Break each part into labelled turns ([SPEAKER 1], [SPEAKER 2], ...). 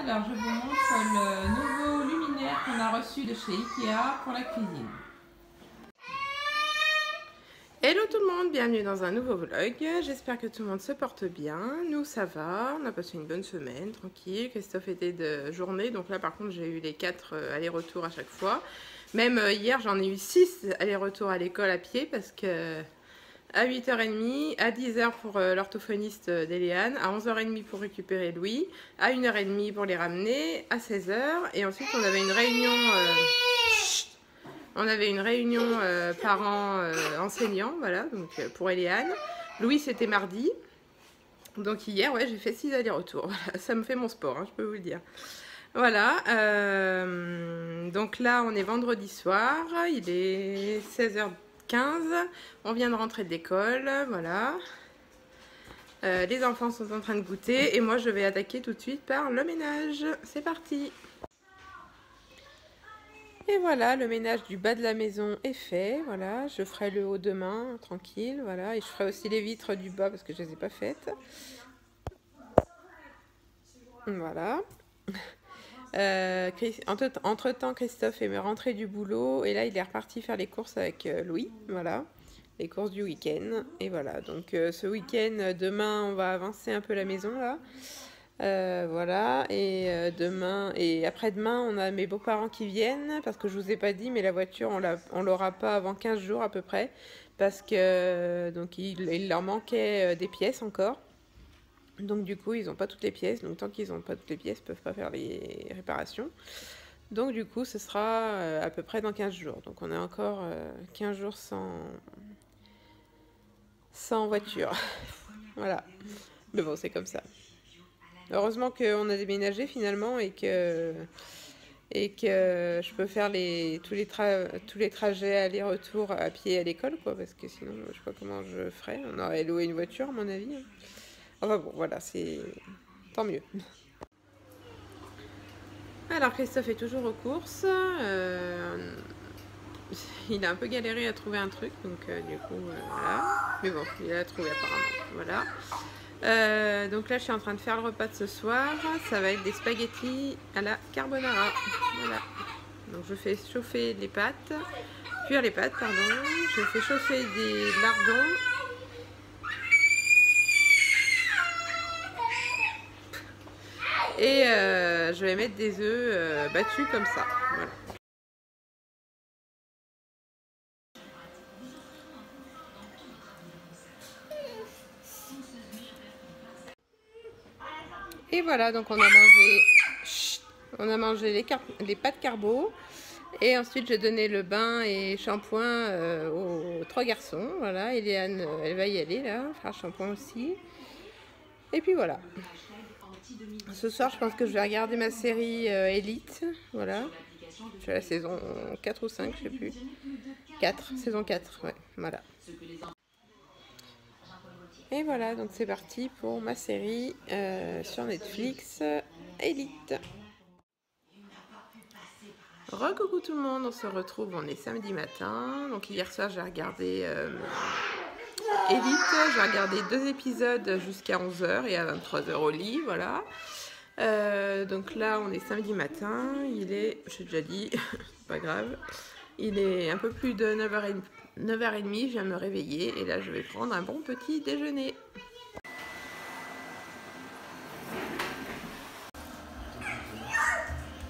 [SPEAKER 1] Alors, je vous montre le nouveau luminaire qu'on a reçu de chez Ikea pour la cuisine. Hello tout le monde, bienvenue dans un nouveau vlog. J'espère que tout le monde se porte bien. Nous, ça va, on a passé une bonne semaine, tranquille. Christophe était de journée, donc là par contre j'ai eu les 4 allers-retours à chaque fois. Même hier, j'en ai eu 6 allers-retours à l'école à pied parce que... à 8h30, à 10h pour l'orthophoniste d'Eliane, à 11h30 pour récupérer Louis, à 1h30 pour les ramener, à 16h, et ensuite on avait une réunion, parents-enseignants, voilà, donc pour Eliane. Louis c'était mardi, donc hier, ouais, j'ai fait 6 allers-retours, voilà, ça me fait mon sport, hein, je peux vous le dire. Voilà, donc là on est vendredi soir, il est 16h15, on vient de rentrer de l'école, voilà. Les enfants sont en train de goûter et moi je vais attaquer tout de suite par le ménage. C'est parti! Et voilà, le ménage du bas de la maison est fait, voilà. Je ferai le haut demain, tranquille, voilà. Et je ferai aussi les vitres du bas parce que je ne les ai pas faites. Voilà. Entre-temps, Christophe est rentré du boulot et là il est reparti faire les courses avec Louis, voilà, les courses du week-end. Et voilà, donc ce week-end, demain on va avancer un peu la maison là, voilà, et demain et après-demain on a mes beaux-parents qui viennent parce que je vous ai pas dit, mais la voiture on l'aura pas avant 15 jours à peu près parce que donc il leur manquait des pièces encore. Donc du coup, ils n'ont pas toutes les pièces. Donc tant qu'ils n'ont pas toutes les pièces, ils ne peuvent pas faire les réparations. Donc du coup, ce sera à peu près dans 15 jours. Donc on a encore 15 jours sans voiture. Voilà. Mais bon, c'est comme ça. Heureusement qu'on a déménagé finalement et que je peux faire tous les trajets aller-retour à pied à l'école, quoi. Parce que sinon, je ne sais pas comment je ferais. On aurait loué une voiture, à mon avis. Enfin bon, voilà, c'est tant mieux. Alors Christophe est toujours aux courses. Il a un peu galéré à trouver un truc, donc du coup, voilà. Mais bon, il a trouvé apparemment, voilà. Donc là, je suis en train de faire le repas de ce soir. Ça va être des spaghettis à la carbonara. Voilà. Donc je fais chauffer les pâtes, cuire les pâtes, pardon. Je fais chauffer des lardons. Et je vais mettre des œufs battus comme ça. Voilà. Et voilà, donc on a mangé les pâtes carbo. Et ensuite, j'ai donné le bain et shampoing aux 3 garçons. Voilà, Eliane, elle va y aller là, faire shampoing aussi. Et puis voilà. Ce soir, je pense que je vais regarder ma série Elite. Voilà. Je suis à la saison 4 ou 5, je sais plus. 4, saison 4, ouais, voilà. Et voilà, donc c'est parti pour ma série sur Netflix, Elite. Recoucou tout le monde, on se retrouve, on est samedi matin. Donc hier soir, j'ai regardé Elite, j'ai regardé 2 épisodes jusqu'à 11h et à 23h au lit, voilà. Donc là, on est samedi matin, il est, j'ai déjà dit, c'est pas grave, il est un peu plus de 9h30, je viens de me réveiller et là, je vais prendre un bon petit déjeuner.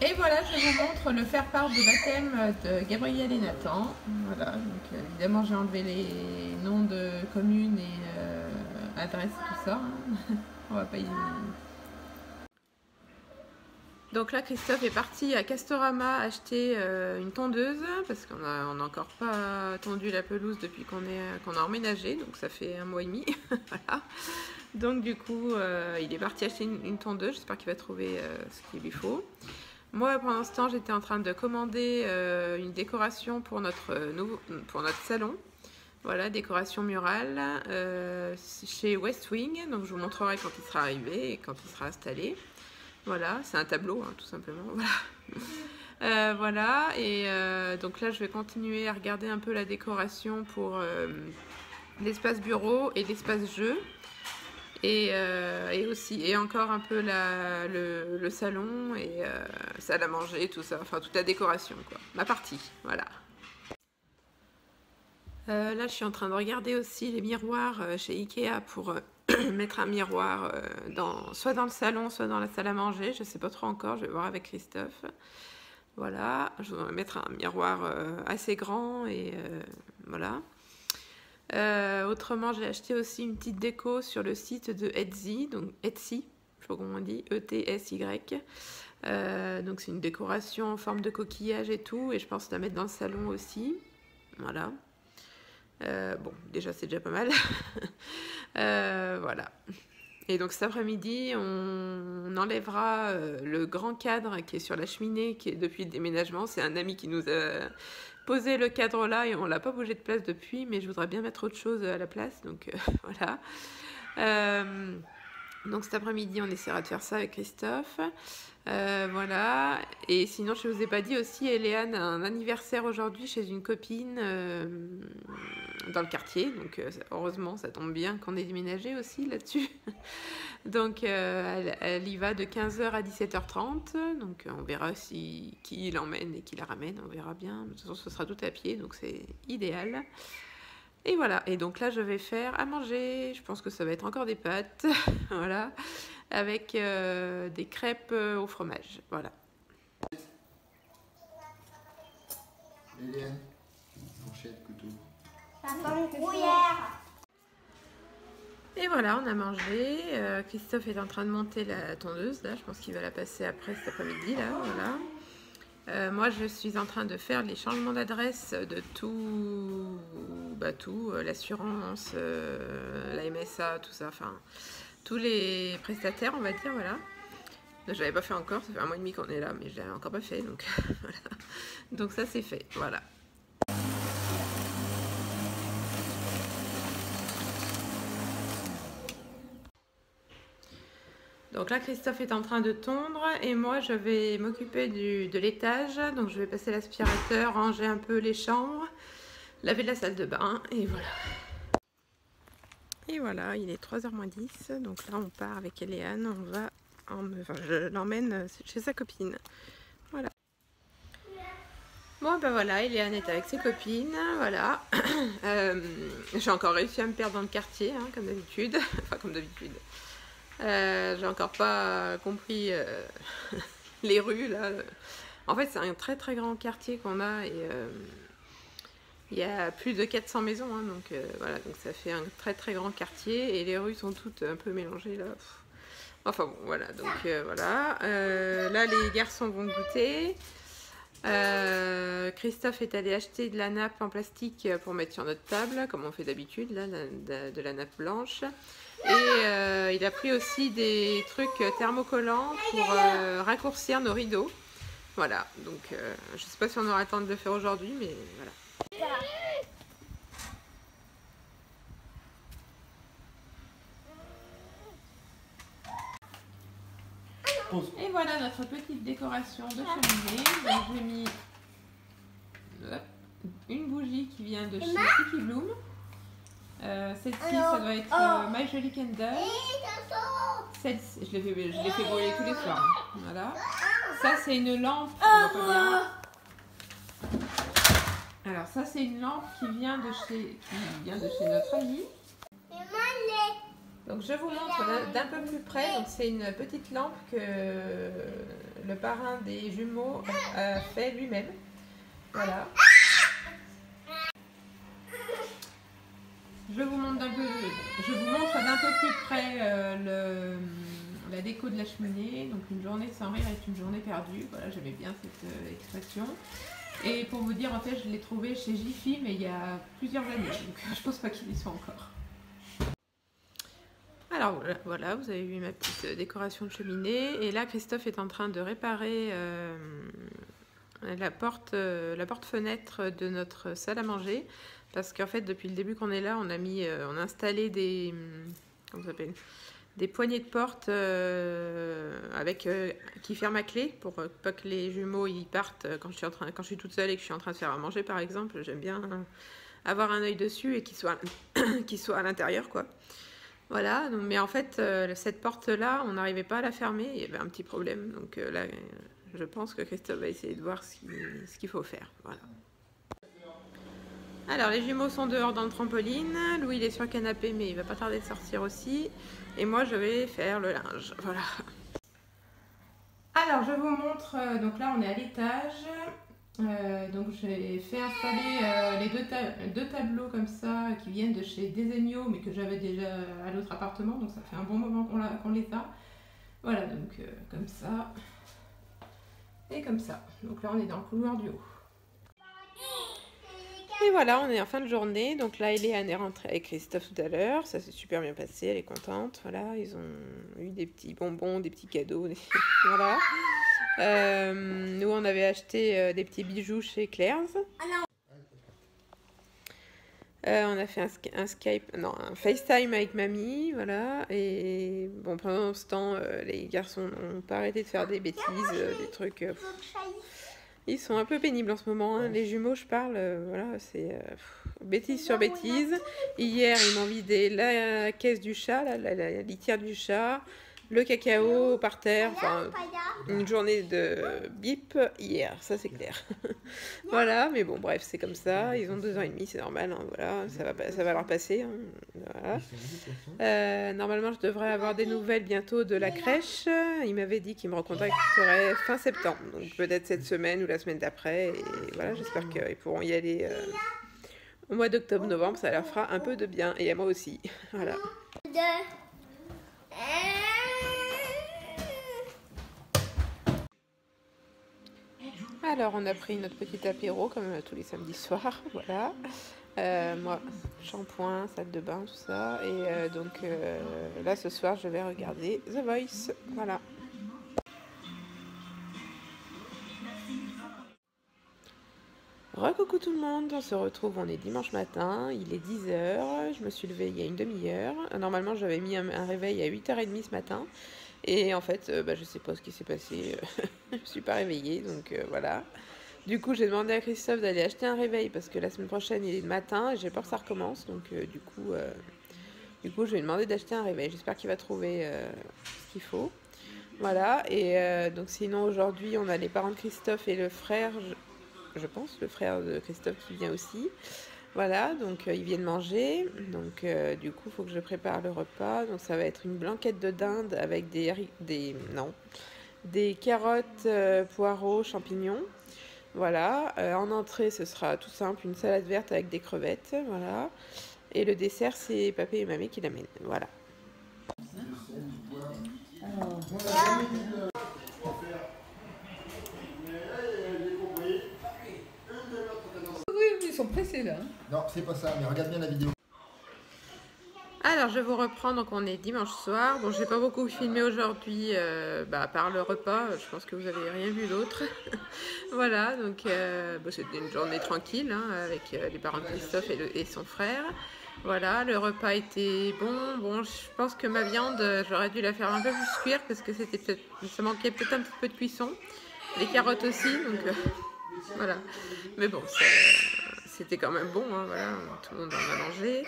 [SPEAKER 1] Et voilà, je vous montre le faire-part de baptême de Gabriel et Nathan. Voilà, donc évidemment, j'ai enlevé les noms de communes et adresses, tout ça. Hein. On va pas y... Donc là, Christophe est parti à Castorama acheter une tondeuse parce qu'on n'a encore pas tondu la pelouse depuis qu'on a emménagé, donc ça fait 1 mois et demi. Voilà. Donc du coup, il est parti acheter une tondeuse, j'espère qu'il va trouver ce qu'il lui faut. Moi, pendant ce temps, j'étais en train de commander une décoration pour notre salon. Voilà, décoration murale chez West Wing. Donc, je vous montrerai quand il sera arrivé et quand il sera installé. Voilà, c'est un tableau, hein, tout simplement. Voilà. Voilà, et donc là, je vais continuer à regarder un peu la décoration pour l'espace bureau et l'espace jeu. Et aussi, et encore un peu le salon et salle à manger, tout ça, enfin toute la décoration quoi, ma partie, voilà. Là je suis en train de regarder aussi les miroirs chez Ikea pour mettre un miroir soit dans le salon, soit dans la salle à manger, je sais pas trop encore, je vais voir avec Christophe. Voilà, je voudrais mettre un miroir assez grand et voilà. Autrement, j'ai acheté aussi une petite déco sur le site de Etsy, donc Etsy, je sais pas comment on dit, E-T-S-Y. Donc c'est une décoration en forme de coquillage et tout, et je pense la mettre dans le salon aussi. Voilà. Bon, déjà c'est déjà pas mal. Voilà. Et donc cet après-midi, on enlèvera le grand cadre qui est sur la cheminée, qui est depuis le déménagement. C'est un ami qui nous a posé le cadre là et on l'a pas bougé de place depuis, mais je voudrais bien mettre autre chose à la place, donc voilà. Donc cet après-midi, on essaiera de faire ça avec Christophe. Voilà. Et sinon, je ne vous ai pas dit aussi, Eléane a un anniversaire aujourd'hui chez une copine dans le quartier. Donc heureusement, ça tombe bien qu'on ait déménagé aussi là-dessus. Donc elle y va de 15h à 17h30. Donc on verra qui l'emmène et qui la ramène. On verra bien. De toute façon, ce sera tout à pied, donc c'est idéal. Et voilà, et donc là je vais faire à manger, je pense que ça va être encore des pâtes, voilà, avec des crêpes au fromage, voilà.
[SPEAKER 2] Eliane, fourchette, couteau.
[SPEAKER 1] Et voilà, on a mangé, Christophe est en train de monter la tondeuse, là, je pense qu'il va la passer après cet après-midi, là, voilà. Moi, je suis en train de faire les changements d'adresse de tout, l'assurance, la MSA, tout ça, enfin, tous les prestataires, on va dire, voilà. Je l'avais pas fait encore, ça fait 1 mois et demi qu'on est là, mais je l'avais encore pas fait, donc voilà. Donc ça, c'est fait, voilà. Donc là, Christophe est en train de tondre et moi, je vais m'occuper de l'étage. Donc je vais passer l'aspirateur, ranger un peu les chambres, laver la salle de bain et voilà. Et voilà, il est 3h moins 10. Donc là, on part avec Eléane. Je l'emmène chez sa copine. Voilà. Bon, ben voilà, Eléane est avec ses copines. Voilà. J'ai encore réussi à me perdre dans le quartier, hein, comme d'habitude. Enfin, comme d'habitude. J'ai encore pas compris les rues là. En fait, c'est un très très grand quartier qu'on a et il y a plus de 400 maisons, hein, donc voilà, donc ça fait un très très grand quartier et les rues sont toutes un peu mélangées là. Enfin bon, voilà, donc voilà. Là, les garçons vont goûter. Christophe est allé acheter de la nappe en plastique pour mettre sur notre table, comme on fait d'habitude, là, de la nappe blanche. Et il a pris aussi des trucs thermocollants pour raccourcir nos rideaux. Voilà, donc je sais pas si on aura le temps de le faire aujourd'hui, mais voilà. Et voilà notre petite décoration de cheminée. Donc j'ai mis une bougie qui vient de chez Sticky Bloom. Celle-ci, ça doit être My Jolly Candle. Celle-ci, je l'ai fait brûler tous les soirs. Voilà. Ça, c'est une lampe. Alors, ça, c'est une lampe qui vient de chez notre ami. Donc, je vous montre d'un peu plus près. Donc, c'est une petite lampe que le parrain des jumeaux a fait lui-même. Voilà. Je vous montre d'un peu plus près la déco de la cheminée. Donc une journée sans rire est une journée perdue. Voilà, j'aimais bien cette expression. Et pour vous dire, en fait, je l'ai trouvé chez Jiffy, mais il y a plusieurs années. Donc je pense pas qu'il y soit encore. Alors voilà, vous avez vu ma petite décoration de cheminée. Et là, Christophe est en train de réparer la porte-fenêtre de notre salle à manger. Parce qu'en fait, depuis le début qu'on est là, on a installé des poignées de porte qui ferment à clé pour pas que les jumeaux y partent quand je suis toute seule et que je suis en train de faire à manger, par exemple. J'aime bien avoir un œil dessus et qu'il soit à l'intérieur, quoi. Voilà, donc, mais en fait, cette porte-là, on n'arrivait pas à la fermer, il y avait un petit problème. Donc là, je pense que Christophe va essayer de voir ce qu'il faut faire. Voilà. Alors, les jumeaux sont dehors dans le trampoline. Louis, il est sur le canapé, mais il va pas tarder de sortir aussi. Et moi, je vais faire le linge. Voilà. Alors, je vous montre. Donc là, on est à l'étage. Donc j'ai fait installer les deux tableaux comme ça qui viennent de chez Desenio mais que j'avais déjà à l'autre appartement, donc ça fait un bon moment qu'on les a. Voilà, donc comme ça et comme ça. Donc là on est dans le couloir du haut. Et voilà, on est en fin de journée. Donc là Eliane est rentrée avec Christophe tout à l'heure, ça s'est super bien passé, elle est contente. Voilà, ils ont eu des petits bonbons, des petits cadeaux, voilà. Nous on avait acheté des petits bijoux chez Claire's. On a fait un FaceTime avec mamie, voilà. Et bon, pendant ce temps, les garçons n'ont pas arrêté de faire des bêtises, des trucs. Ils sont un peu pénibles en ce moment, hein. Les jumeaux, je parle, voilà, c'est bêtise sur bêtise. Hier, ils m'ont vidé la caisse du chat, la litière du chat. Le cacao par terre, enfin une journée de bip hier, ça c'est clair. Voilà, mais bon bref, c'est comme ça, ils ont 2 ans et demi, c'est normal, hein, voilà, ça va leur passer. Hein, voilà. Normalement, je devrais avoir des nouvelles bientôt de la crèche. Il m'avait dit qu'il me recontacterait fin septembre, donc peut-être cette semaine ou la semaine d'après. Et voilà, j'espère qu'ils pourront y aller au mois d'octobre-novembre, ça leur fera un peu de bien, et à moi aussi. Voilà. Alors, on a pris notre petit apéro, comme tous les samedis soirs, voilà. Moi, shampoing, salle de bain, tout ça. Et donc, là, ce soir, je vais regarder The Voice, voilà. Recoucou tout le monde, on se retrouve, on est dimanche matin, il est 10h, je me suis levée il y a une demi-heure. Normalement, j'avais mis un réveil à 8h30 ce matin. Et en fait, je sais pas ce qui s'est passé, je me suis pas réveillée, donc voilà. Du coup, j'ai demandé à Christophe d'aller acheter un réveil parce que la semaine prochaine, il est le matin et j'ai peur que ça recommence. Donc du coup, je vais lui demander d'acheter un réveil. J'espère qu'il va trouver ce qu'il faut. Voilà, et donc sinon, aujourd'hui, on a les parents de Christophe et le frère, je pense, le frère de Christophe qui vient aussi. Voilà, donc ils viennent manger, donc du coup il faut que je prépare le repas, donc ça va être une blanquette de dinde avec des carottes, poireaux, champignons, voilà, en entrée ce sera tout simple, une salade verte avec des crevettes, voilà, et le dessert c'est papé et mamie qui l'amènent, voilà. Ils sont pressés là.
[SPEAKER 2] Non, c'est pas ça, mais regarde bien la vidéo.
[SPEAKER 1] Alors, je vous reprends, donc on est dimanche soir. Bon, j'ai pas beaucoup filmé aujourd'hui, à part le repas, je pense que vous avez rien vu d'autre. Voilà, donc c'était une journée tranquille, hein, avec les parents de Christophe et son frère. Voilà, le repas était bon. Bon, je pense que ma viande, j'aurais dû la faire un peu plus cuire parce que ça manquait peut-être un petit peu de cuisson. Les carottes aussi, donc voilà. Mais bon, c'était quand même bon, hein, voilà, tout le monde en a mangé.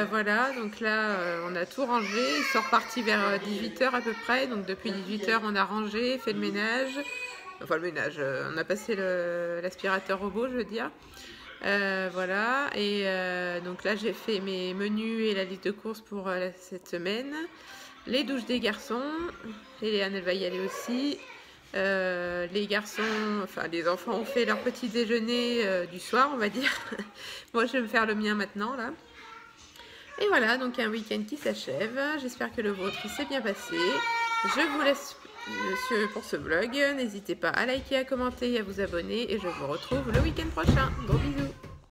[SPEAKER 1] Voilà, donc là, on a tout rangé. Ils sont repartis vers 18h à peu près. Donc depuis 18h, on a rangé, fait le ménage. Enfin, le ménage, on a passé l'aspirateur robot, je veux dire. Voilà, et donc là, j'ai fait mes menus et la liste de courses pour cette semaine. Les douches des garçons. Eliane, elle va y aller aussi. Les garçons, enfin les enfants ont fait leur petit déjeuner du soir, on va dire. Moi, je vais me faire le mien maintenant, là. Et voilà, donc un week-end qui s'achève. J'espère que le vôtre s'est bien passé. Je vous laisse pour ce vlog. N'hésitez pas à liker, à commenter et à vous abonner. Et je vous retrouve le week-end prochain. Gros bisous.